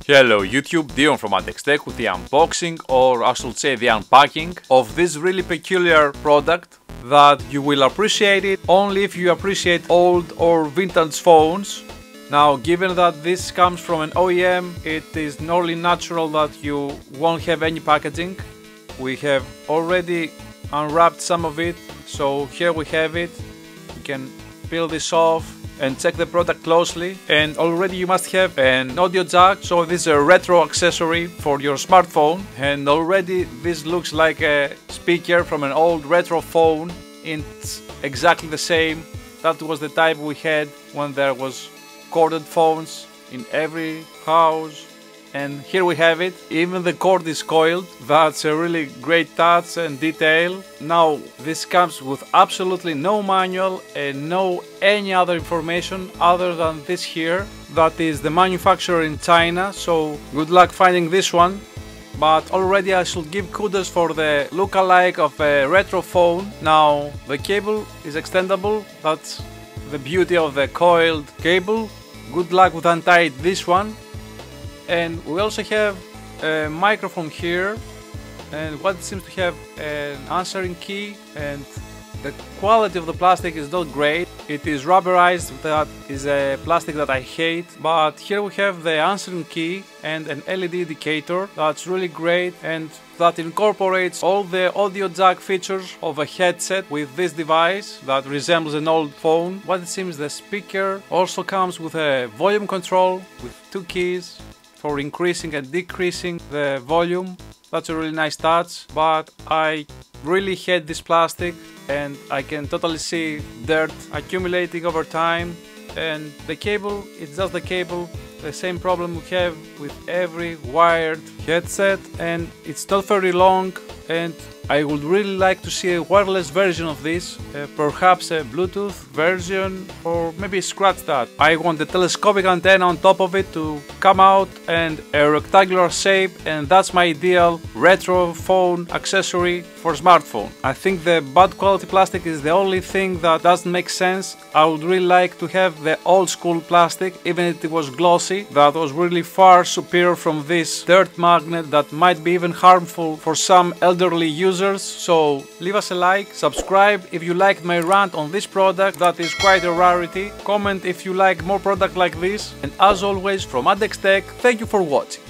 Hello YouTube, Dion from Tech with the unboxing, or I should say the unpacking, of this really peculiar product that you will appreciate it only if you appreciate old or vintage phones. Now, given that this comes from an OEM, it is only natural that you won't have any packaging. We have already unwrapped some of it, so here we have it. You can peel this off and check the product closely, and already you must have an audio jack, so this is a retro accessory for your smartphone, and already this looks like a speaker from an old retro phone. It's exactly the same. That was the type we had when there was corded phones in every house, and here we have it. Even the cord is coiled. That's a really great touch and detail. Now this comes with absolutely no manual and no any other information other than this here. That is the manufacturer in China, so good luck finding this one. But already I should give kudos for the look-alike of a retro phone. Now the cable is extendable. That's the beauty of the coiled cable. Good luck with untying this one. And we also have a microphone here, and what seems to have an answering key, and the quality of the plastic is not great. It is rubberized. That is a plastic that I hate. But here we have the answering key and an LED indicator. That's really great, and that incorporates all the audio jack features of a headset with this device that resembles an old phone. What it seems, the speaker also comes with a volume control with two keys for increasing and decreasing the volume. That's a really nice touch, but I really hate this plastic, and I can totally see dirt accumulating over time. And the cable, it's just the cable, the same problem we have with every wired headset, and it's not very long, and I would really like to see a wireless version of this, perhaps a Bluetooth version, or maybe scratch that. I want the telescopic antenna on top of it to come out, and a rectangular shape, and that's my ideal retro phone accessory for smartphone. I think the bad quality plastic is the only thing that doesn't make sense. I would really like to have the old school plastic, even if it was glossy. That was really far superior from this dirt magnet that might be even harmful for some elderly users. So leave us a like, subscribe if you liked my rant on this product, that is quite a rarity. Comment if you like more product like this, and as always from Tech, thank you for watching.